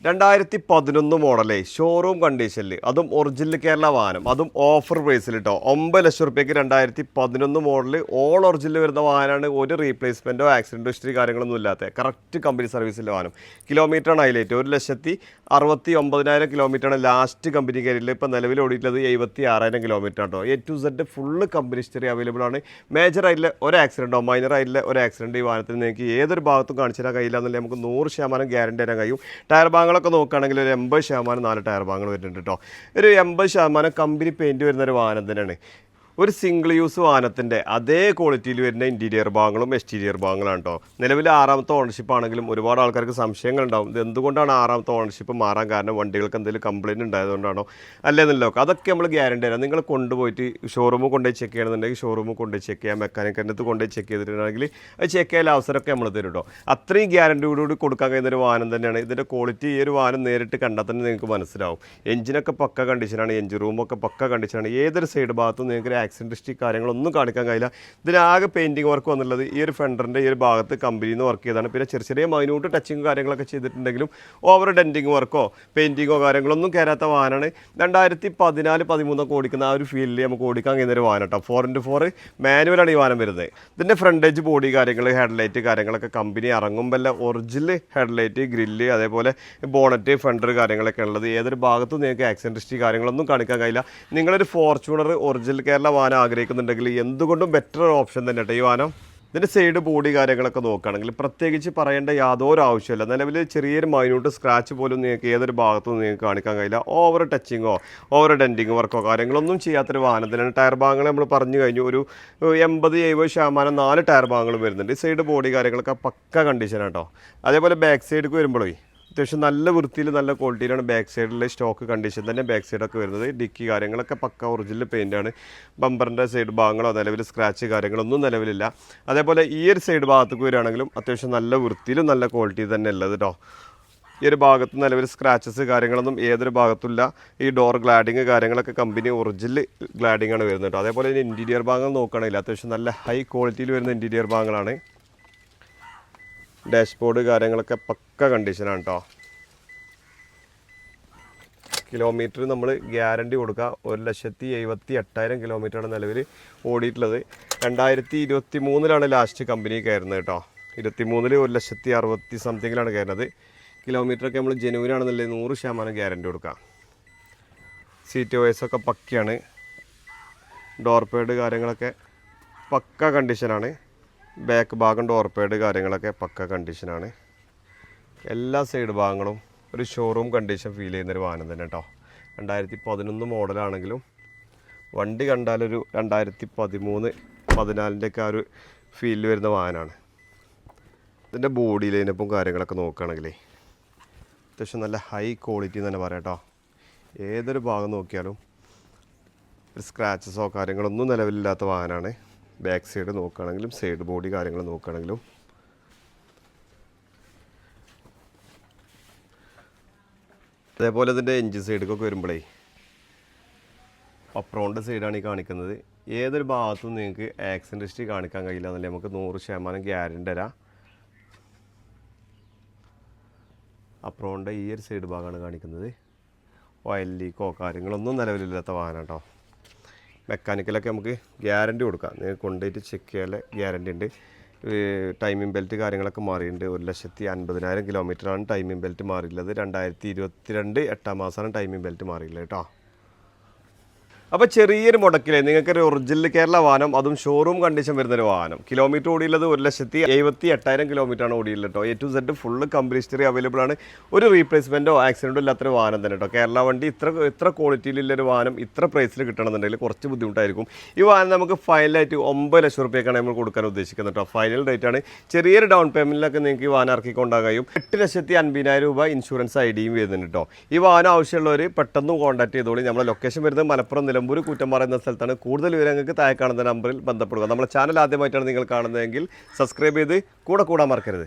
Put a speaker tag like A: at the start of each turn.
A: 2011 മോഡലേ showroom കണ്ടീഷനിൽ അതും original Kerala വാഹനം അതും ഓഫർ പ്രൈസിൽ കേട്ടോ 9 ലക്ഷം റുപ്യക്ക് 2011 മോഡൽ ഓൾ ഒറിജിനൽ വരുന്ന വാഹനമാണ്. ഒരു റീപ്ലേസ്മെൻറ്റോ ആക്സിഡൻറ്റോ ഹിസ്റ്ററി കാര്യങ്ങളൊന്നും ഇല്ലാത്ത കറക്റ്റ് കമ്പനി സർവീസിൻ്റെ വാഹനം. കിലോമീറ്ററാണ് ഹൈലൈറ്റ്. 1,69,000 കിലോമീറ്ററാണ് ലാസ്റ്റ് കമ്പനി കയറിയിൽ. ഇപ്പോൾ നിലവിൽ ഓടിയിട്ടുള്ളത് 76,000 കിലോമീറ്റർ ആട്ടോ. A to Z full company history available ആണ്. മേജർ ആയിട്ടുള്ള ഒരു ആക്സിഡൻറ്റോ മൈനർ ആയിട്ടുള്ള ഒരു ആക്സിഡൻറ്റ് ഈ വാഹനത്തിൽ നിങ്ങൾക്ക് ഏതൊരു ഭാഗത്തും കാണിച്ചു തരാൻ കഴിയില്ല എന്നല്ലേ നമുക്ക് 100% ഗ്യാരണ്ടി തരാൻ കഴിയും. ടയർ ഭാഗങ്ങളൊക്കെ നോക്കുകയാണെങ്കിൽ ഒരു 80% 4 ടയർ ഭാഗങ്ങൾ വരുന്നുണ്ട് കേട്ടോ. ഒരു 80% കമ്പനി പെയിൻറ്റ് വരുന്ന ഒരു വാഹനം തന്നെയാണ്. ഒരു സിംഗിൾ യൂസ് വാഹനത്തിൻ്റെ അതേ ക്വാളിറ്റിയിൽ വരുന്ന ഇൻറ്റീരിയർ ഭാഗങ്ങളും എക്സ്റ്റീരിയർ ഭാഗങ്ങളാണ് കേട്ടോ. നിലവിൽ 6ാമത്തെ ഓണർഷിപ്പ് ആണെങ്കിലും ഒരുപാട് ആൾക്കാർക്ക് സംശയങ്ങളുണ്ടാവും. ഇത് എന്തുകൊണ്ടാണ് 6ാമത്തെ ഓണർഷിപ്പ് മാറാൻ കാരണം? വണ്ടികൾക്ക് എന്തെങ്കിലും കംപ്ലയിൻറ്റ് ഉണ്ടായതുകൊണ്ടാണോ അല്ലെന്നല്ലോ. അതൊക്കെ നമ്മൾ ഗ്യാരണ്ടി തരാം. നിങ്ങൾ കൊണ്ടുപോയിട്ട് ഷോറൂമിൽ കൊണ്ടുപോയി ചെക്ക് ചെയ്യണമെന്നുണ്ടെങ്കിൽ ഷോറൂമിൽ കൊണ്ടുപോയി ചെക്ക് ചെയ്യാം. മെക്കാനിക്കിൻ്റെ അടുത്ത് കൊണ്ടുപോയി ചെക്ക് ചെയ്തിട്ടുണ്ടെങ്കിൽ അത് ചെക്ക് ചെയ്യാൻ അവസരമൊക്കെ നമ്മൾ തരും കേട്ടോ. അത്രയും ഗ്യാരണ്ടിയോടുകൂടി കൊടുക്കാൻ കഴിയുന്ന ഒരു വാഹനം തന്നെയാണ്. ഇതിൻ്റെ ക്വാളിറ്റി ഈ ഒരു വാഹനം നേരിട്ട് കണ്ടാൽ തന്നെ നിങ്ങൾക്ക് മനസ്സിലാവും. എഞ്ചിനൊക്കെ പക്ക കണ്ടീഷനാണ്. എഞ്ചിൻ റൂമൊക്കെ പക്ക കണ്ടീഷനാണ്. ഏതൊരു സൈഡ് ഭാഗത്തും നിങ്ങൾക്ക് ആക്സിഡൻറ്റ് ഹിസ്റ്ററി കാര്യങ്ങളൊന്നും കാണിക്കാൻ കഴിയില്ല. ഇതിനാകെ പെയിൻറ്റിങ് വർക്ക് വന്നുള്ളത് ഈ ഒരു ഫെൻഡറിൻ്റെ ഈ ഒരു ഭാഗത്ത് കമ്പനിയിൽ നിന്ന് വർക്ക് ചെയ്താണ്. പിന്നെ ചെറിയ ചെറിയ മൈന്യൂട്ട് ടച്ചിങ് കാര്യങ്ങളൊക്കെ ചെയ്തിട്ടുണ്ടെങ്കിലും ഓവർ ഡെൻറ്റിങ് വർക്കോ പെയിൻറ്റിങ്ങോ കാര്യങ്ങളൊന്നും കയറാത്ത വാഹനമാണ്. 2014-13 ഓടിക്കുന്ന ആ ഒരു ഫീൽഡിൽ നമുക്ക് ഓടിക്കാൻ കഴിയുന്ന ഒരു വാഹനം കേട്ടോ. 4x4 മാനുവലാണ് ഈ വാഹനം വരുന്നത്. ഇതിൻ്റെ ഫ്രണ്ടേജ് ബോഡി കാര്യങ്ങൾ ഹെഡ്ലൈറ്റ് കാര്യങ്ങളൊക്കെ കമ്പനി ഇറങ്ങുമ്പോൾ ഒറിജിനൽ ഹെഡ്ലൈറ്റ് ഗ്രില്ല് അതേപോലെ ബോണറ്റ് ഫെൻഡർ കാര്യങ്ങളൊക്കെ ഉള്ളത്. ഏതൊരു ഭാഗത്തും നിങ്ങൾക്ക് ആക്സിഡൻറ്റ് ഹിസ്റ്ററി കാര്യങ്ങളൊന്നും കാണിക്കാൻ കഴിയില്ല. നിങ്ങളൊരു ഫോർച്യൂണർ ഒറിജിനൽ കേരള വാഹനം ആഗ്രഹിക്കുന്നുണ്ടെങ്കിൽ എന്തുകൊണ്ടും ബെറ്റർ ഓപ്ഷൻ തന്നെ കേട്ടോ ഈ വാഹനം. ഇതിൻ്റെ സൈഡ് ബോഡി കാര്യങ്ങളൊക്കെ നോക്കുകയാണെങ്കിൽ പ്രത്യേകിച്ച് പറയേണ്ട യാതൊരു ആവശ്യമില്ല. നിലവിൽ ചെറിയൊരു മൈന്യൂട്ട് സ്ക്രാച്ച് പോലും നിങ്ങൾക്ക് ഏതൊരു ഭാഗത്തും നിങ്ങൾക്ക് കാണിക്കാൻ കഴിയില്ല. ഓവർ ടച്ചിങ്ങോ ഓവർ ഡെൻറ്റിങ് വർക്കോ കാര്യങ്ങളൊന്നും ചെയ്യാത്തൊരു വാഹനത്തിനാണ്. ടയർ ഭാഗങ്ങൾ നമ്മൾ പറഞ്ഞു കഴിഞ്ഞു. ഒരു 80-70% 4 ടയർ ഭാഗങ്ങളും വരുന്നുണ്ട്. സൈഡ് ബോഡി കാര്യങ്ങളൊക്കെ പക്ക കണ്ടീഷനാണ് കേട്ടോ. അതേപോലെ ബാക്ക് സൈഡിലേക്ക് വരുമ്പോഴേ അത്യാവശ്യം നല്ല വൃത്തിയിൽ നല്ല ക്വാളിറ്റിയിലാണ് ബാക്ക് സൈഡിലെ സ്റ്റോക്ക് കണ്ടീഷൻ തന്നെ ബാക്ക് സൈഡൊക്കെ വരുന്നത്. ഡിക്കി കാര്യങ്ങളൊക്കെ പക്ക ഒറിജിനൽ പെയിൻ്റാണ്. ബമ്പറിൻ്റെ സൈഡ് ഭാഗങ്ങളോ നിലവിൽ സ്ക്രാച്ച് കാര്യങ്ങളൊന്നും നിലവിലില്ല. അതേപോലെ ഈ ഒരു സൈഡ് ഭാഗത്തേക്ക് വരികയാണെങ്കിലും അത്യാവശ്യം നല്ല വൃത്തിയിലും നല്ല ക്വാളിറ്റി തന്നെ ഉള്ളത് കേട്ടോ. ഈ ഒരു ഭാഗത്ത് നിലവിൽ സ്ക്രാച്ചസ് കാര്യങ്ങളൊന്നും ഏതൊരു ഭാഗത്തുമില്ല. ഈ ഡോർ ഗ്ലാഡിങ് കാര്യങ്ങളൊക്കെ കമ്പനി ഒറിജിനൽ ഗ്ലാഡിങ് ആണ് വരുന്നത് കേട്ടോ. അതേപോലെ ഇതിന് ഇൻറ്റീരിയർ ഭാഗങ്ങൾ നോക്കുകയാണെങ്കിൽ അത്യാവശ്യം നല്ല ഹൈ ക്വാളിറ്റിയിൽ വരുന്ന ഇൻറ്റീരിയർ ഭാഗങ്ങളാണ്. ഡാഷ്ബോർഡ് കാര്യങ്ങളൊക്കെ പക്ക കണ്ടീഷനാണ് കേട്ടോ. കിലോമീറ്റർ നമ്മൾ ഗ്യാരണ്ടി കൊടുക്കുക. 1,78,000 കിലോമീറ്ററാണ് നിലവിൽ ഓടിയിട്ടുള്ളത്. 2023 ലാസ്റ്റ് കമ്പനി കയറുന്നത് കേട്ടോ. 23 1,60,000 സംതിങ്ങിലാണ് കയറുന്നത്. കിലോമീറ്ററൊക്കെ നമ്മൾ ജെനുവിനാണെന്നുള്ളത് 100% ഗ്യാരണ്ടി കൊടുക്കുക. സീറ്റ് വോയ്സൊക്കെ പക്കയാണ്. ഡോർ പേഡ് കാര്യങ്ങളൊക്കെ പക്ക കണ്ടീഷനാണ്. ബാക്ക് ഭാഗം ഡോർ പേഡ് കാര്യങ്ങളൊക്കെ പക്ക കണ്ടീഷനാണ്. എല്ലാ സൈഡ് ഭാഗങ്ങളും ഒരു ഷോറൂം കണ്ടീഷൻ ഫീൽ ചെയ്യുന്നൊരു വാഹനം തന്നെ കേട്ടോ. 2011 മോഡലാണെങ്കിലും വണ്ടി കണ്ടാലൊരു 2013-14 ഒക്കെ ആ ഒരു ഫീലിൽ വരുന്ന വാഹനമാണ്. ഇതിൻ്റെ ബോഡി ലൈനപ്പും കാര്യങ്ങളൊക്കെ നോക്കുകയാണെങ്കിലേ അത്യാവശ്യം നല്ല ഹൈ ക്വാളിറ്റി എന്ന് തന്നെ പറയാം കേട്ടോ. ഏതൊരു ഭാഗം നോക്കിയാലും ഒരു സ്ക്രാച്ചസോ കാര്യങ്ങളൊന്നും നിലവിലില്ലാത്ത വാഹനമാണ്. ബാക്ക് സൈഡ് നോക്കുകയാണെങ്കിലും സൈഡ് ബോഡി കാര്യങ്ങൾ നോക്കുകയാണെങ്കിലും അതേപോലെ ഇതിൻ്റെ എൻജിൻ സൈഡിലൊക്കെ വരുമ്പോഴേ അപ്രോണിൻ്റെ സൈഡാണ് ഈ കാണിക്കുന്നത്. ഏതൊരു ഭാഗത്തും നിങ്ങൾക്ക് ആക്സിഡൻറ്റ് ഹിസ്റ്ററി കാണിക്കാൻ കഴിയില്ല എന്നല്ലേ നമുക്ക് 100% ഗ്യാരണ്ടി തരാം. അപ്രോണിൻ്റെ ഈ ഒരു സൈഡ് ഭാഗമാണ് കാണിക്കുന്നത്. ഓയിൽ ലീക്കോ കാര്യങ്ങളൊന്നും നിലവിലില്ലാത്ത വാഹനം കേട്ടോ. മെക്കാനിക്കലൊക്കെ നമുക്ക് ഗ്യാരണ്ടി കൊടുക്കാം. നിങ്ങൾക്ക് കൊണ്ടുപോയിട്ട് ചെക്ക് ചെയ്യാൻ ഗ്യാരണ്ടി ഉണ്ട്. ടൈമിംഗ് ബെൽറ്റ് കാര്യങ്ങളൊക്കെ മാറിയിട്ടുണ്ട്. 1,50,000 കിലോമീറ്ററാണ് ടൈമിംഗ് ബെൽറ്റ് മാറിയുള്ളത്. 2022 8ാം മാസമാണ് ടൈമിംഗ് ബെൽറ്റ് മാറിയുള്ളത് കേട്ടോ. അപ്പോൾ ചെറിയൊരു മുടക്കിൽ നിങ്ങൾക്കൊരു ഒറിജിനൽ കേരള വാഹനം അതും ഷോറൂം കണ്ടീഷൻ വരുന്നൊരു വാഹനം. കിലോമീറ്റർ ഓടിയുള്ളത് 1,78,000 കിലോമീറ്ററാണ് ഓടിയുള്ളത് കേട്ടോ. A to Z full company history available ആണ്. ഒരു റീപ്ലേസ്മെൻറ്റോ ആക്സിഡൻറ്റോ ഇല്ലാത്തൊരു വാഹനം തന്നെ കേട്ടോ. കേരള വണ്ടി ഇത്ര ക്വാളിറ്റിയിലുള്ളൊരു വാഹനം ഇത്ര പ്രൈസിൽ കിട്ടണമെന്നുണ്ടെങ്കിൽ കുറച്ച് ബുദ്ധിമുട്ടായിരിക്കും. ഈ വാഹനം നമുക്ക് ഫൈനലായിട്ട് 9 ലക്ഷം റുപ്യക്കാണ് നമ്മൾ കൊടുക്കാൻ ഉദ്ദേശിക്കുന്നത് കേട്ടോ. ഫൈനൽ റേറ്റ് ആണ്. ചെറിയൊരു ഡൗൺ പേയ്മെൻറ്റിലൊക്കെ നിങ്ങൾക്ക് ഈ വാഹനം ഇറക്കിക്കൊണ്ടാൻ കഴിയും. 8,50,000 രൂപ ഇൻഷുറൻസ് ഐഡിയും വരുന്നുണ്ട് കേട്ടോ. ഈ വാഹനം ആവശ്യമുള്ളവർ പെട്ടെന്ന് കോൺടാക്ട് ചെയ്തോളി. നമ്മളെ ലൊക്കേഷൻ വരുന്നത് മലപ്പുറം നിലമ്പൂർ കൂറ്റമ്പാറ എന്ന സ്ഥലത്താണ്. കൂടുതൽ വിവരങ്ങൾക്ക് താഴെ കാണുന്ന നമ്പറിൽ ബന്ധപ്പെടുക. നമ്മളെ ചാനൽ ആദ്യമായിട്ടാണ് നിങ്ങൾ കാണുന്നതെങ്കിൽ സബ്സ്ക്രൈബ് ചെയ്ത് കൂടെ കൂടാൻ മറക്കരുത്.